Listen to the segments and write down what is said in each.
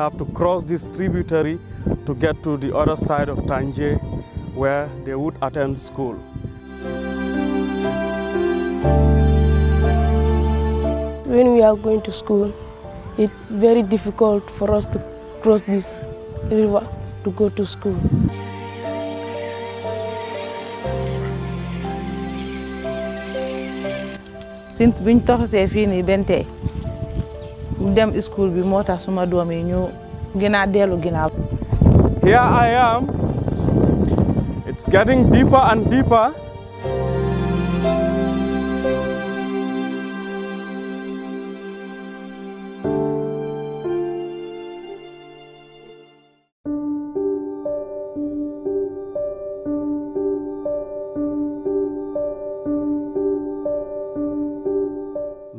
have to cross this tributary to get to the other side of Tanje, where they would attend school. When we are going to school, it's very difficult for us to cross this river to go to school. Since biñ taxé fi ni ben tay dem school bi motax suma doom yi ñu gëna délu ginaaw. Here I am. It's getting deeper and deeper.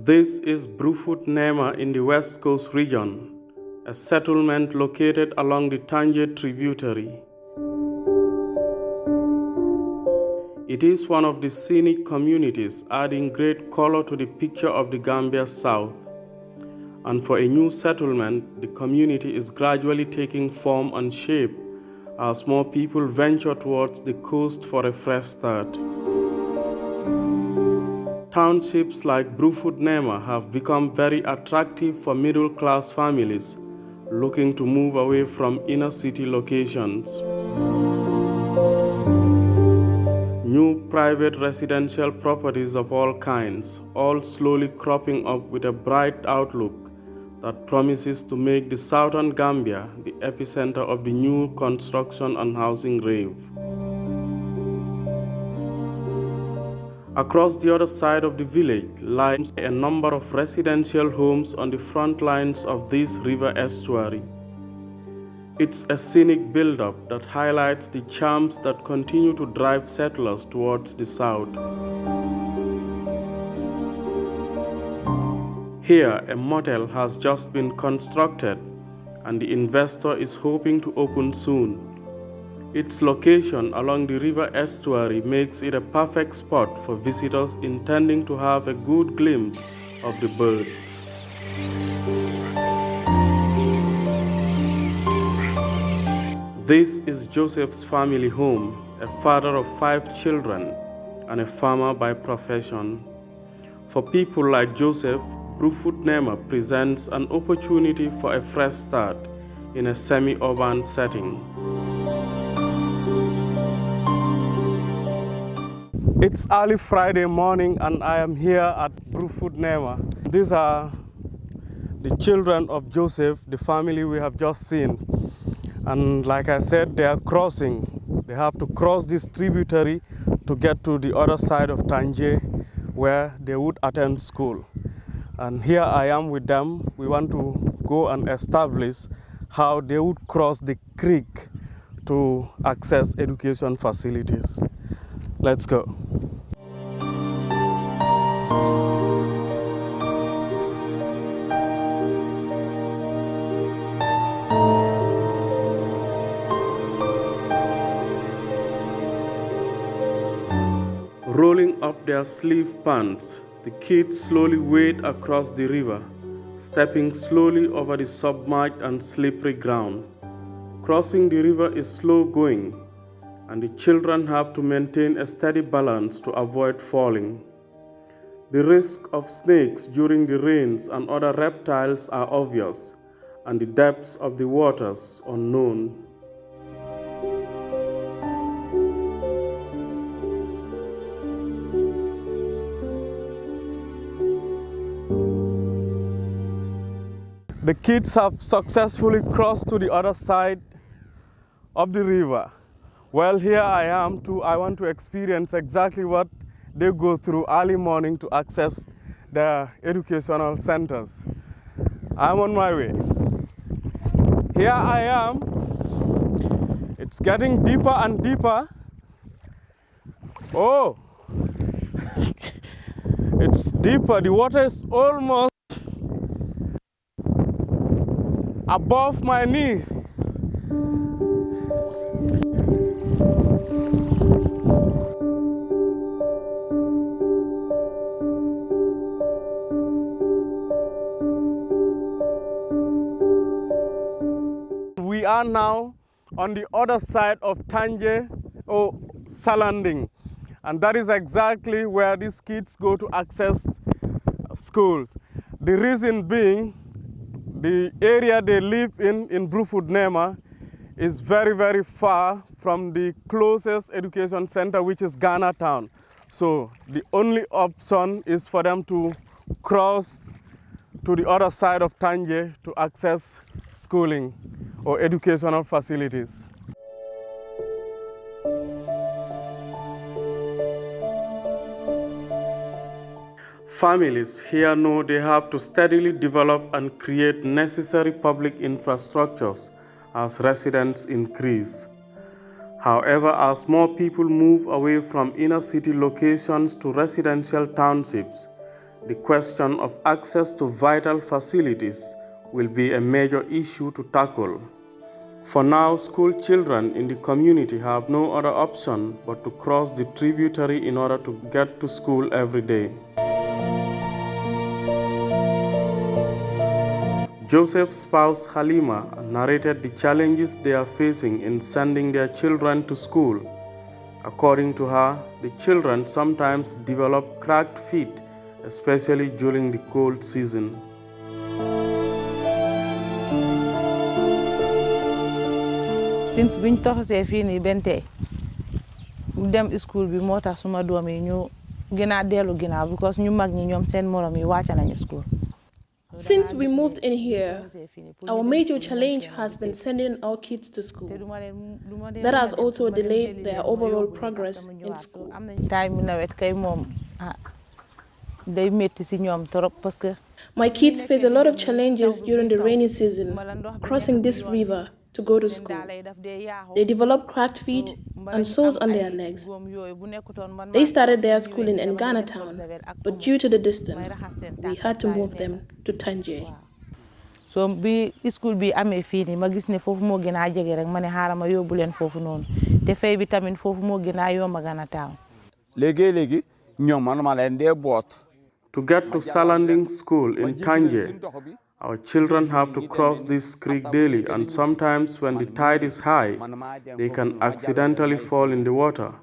This is Brufut Nema in the West Coast region, a settlement located along the Tanje tributary. It is one of the scenic communities, adding great color to the picture of the Gambia South. And for a new settlement, the community is gradually taking form and shape as more people venture towards the coast for a fresh start. Townships like Brufut Nema have become very attractive for middle-class families looking to move away from inner-city locations. New private residential properties of all kinds, all slowly cropping up with a bright outlook that promises to make the southern Gambia the epicenter of the new construction and housing rave. Across the other side of the village lies a number of residential homes on the front lines of this river estuary. It's a scenic build-up that highlights the charms that continue to drive settlers towards the south. Here, a motel has just been constructed, and the investor is hoping to open soon. Its location along the river estuary makes it a perfect spot for visitors intending to have a good glimpse of the birds. This is Joseph's family home, a father of 5 children and a farmer by profession. For people like Joseph, Brufut Nema presents an opportunity for a fresh start in a semi-urban setting. It's early Friday morning and I am here at Brufut Nema. These are the children of Joseph, the family we have just seen. And like I said, they are crossing. They have to cross this tributary to get to the other side of Tanje, where they would attend school. And here I am with them. We want to go and establish how they would cross the creek to access education facilities. Let's go. Rolling up their sleeve pants, the kids slowly wade across the river, stepping slowly over the submerged and slippery ground. Crossing the river is slow going, and the children have to maintain a steady balance to avoid falling. The risk of snakes during the rains and other reptiles are obvious, and the depths of the waters unknown. The kids have successfully crossed to the other side of the river. Well, here I am too. I want to experience exactly what they go through early morning to access their educational centers. I'm on my way. Here I am. It's getting deeper and deeper. Oh, it's deeper. The water is almost above my knee. we are now on the other side of Tanje or Salanding. And that is exactly where these kids go to access schools. The reason being, the area they live in Brufut Nema, is very, very far from the closest education center, which is Ghana Town. So the only option is for them to cross to the other side of Tanje to access schooling or educational facilities. Families here know they have to steadily develop and create necessary public infrastructures as residents increase. However, as more people move away from inner city locations to residential townships, the question of access to vital facilities will be a major issue to tackle. For now, school children in the community have no other option but to cross the tributary in order to get to school every day. Joseph's spouse Halima narrated the challenges they are facing in sending their children to school. According to her, the children sometimes develop cracked feet, especially during the cold season. Since biñ toxé fi ni benté dem school bi motax suma doom yi ñu gëna délu gina because ñu mag ñi ñom seen morom yi wacca nañu school. Since we moved in here, our major challenge has been sending our kids to school. That has also delayed their overall progress in school. My kids face a lot of challenges during the rainy season, crossing this river to go to school. They develop cracked feet and sores on their legs. They started their schooling in Ghana Town, but due to the distance, we had to move them to Tanje. So bi school bi amé fini ma gis ne fofu mo gëna jégé rek mané xaram ma yobul len fofu non té fay bi tamit fofu mo gëna yomba Ghana Town. Légui ñom man ma len dé bot. To get to Salanding School in Tanje, our children have to cross this creek daily, and sometimes when the tide is high, they can accidentally fall in the water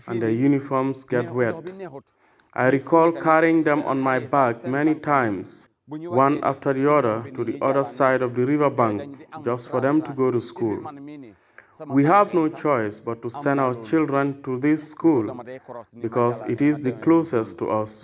and their uniforms get wet. I recall carrying them on my back many times, one after the other, to the other side of the riverbank, just for them to go to school. We have no choice but to send our children to this school because it is the closest to us.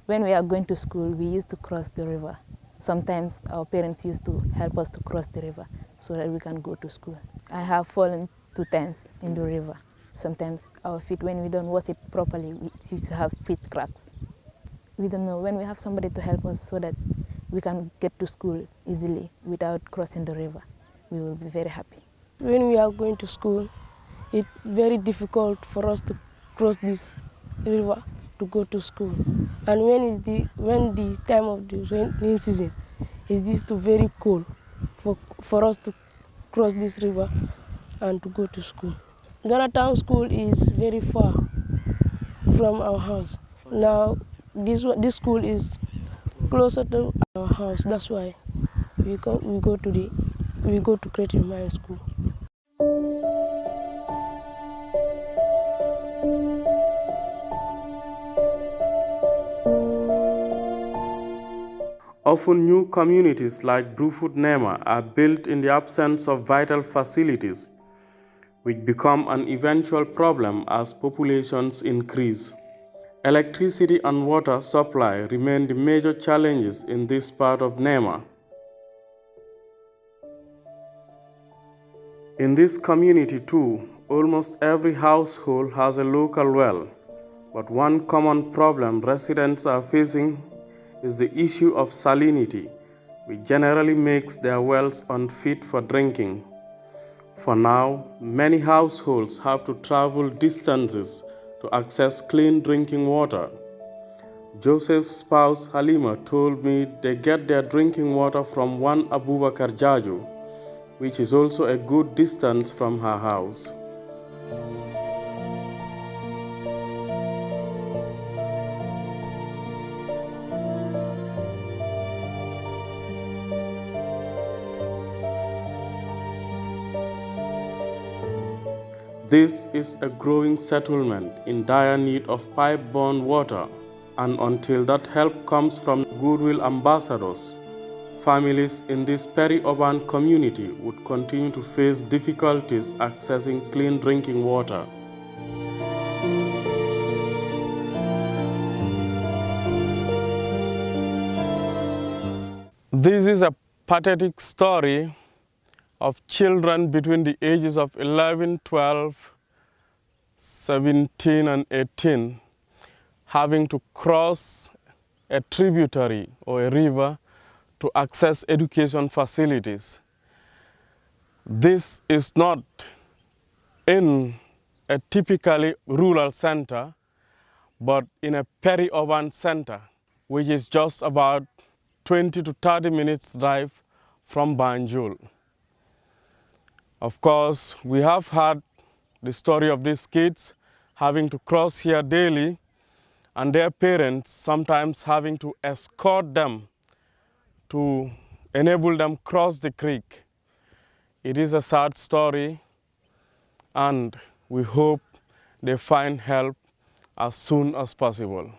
When we are going to school, we used to cross the river. Sometimes our parents used to help us to cross the river so that we can go to school. I have fallen 2 times in the river. Sometimes our feet, when we don't wash it properly, we used to have feet cracks. We don't know when we have somebody to help us so that we can get to school easily without crossing the river. We will be very happy. When we are going to school, it's very difficult for us to cross this river to go to school. And when the time of the rainy season, is this too very cold for us to cross this river and to go to school. Ghana Town School is very far from our house. Now this school is closer to our house. That's why we go to Creative Mind School. Often new communities like Brufut Nema are built in the absence of vital facilities, which become an eventual problem as populations increase. Electricity and water supply remain the major challenges in this part of Nema. In this community too, almost every household has a local well, but one common problem residents are facing is the issue of salinity, which generally makes their wells unfit for drinking. For now, many households have to travel distances to access clean drinking water. Joseph's spouse Halima told me they get their drinking water from one Abubakar Jaju, which is also a good distance from her house. This is a growing settlement in dire need of pipe-borne water, and until that help comes from goodwill ambassadors, families in this peri-urban community would continue to face difficulties accessing clean drinking water. This is a pathetic story of children between the ages of 11, 12, 17 and 18 having to cross a tributary or a river to access education facilities. This is not in a typically rural center, but in a peri-urban center, which is just about 20 to 30 minutes drive from Banjul. Of course, we have had the story of these kids having to cross here daily, and their parents sometimes having to escort them to enable them cross the creek. It is a sad story, and we hope they find help as soon as possible.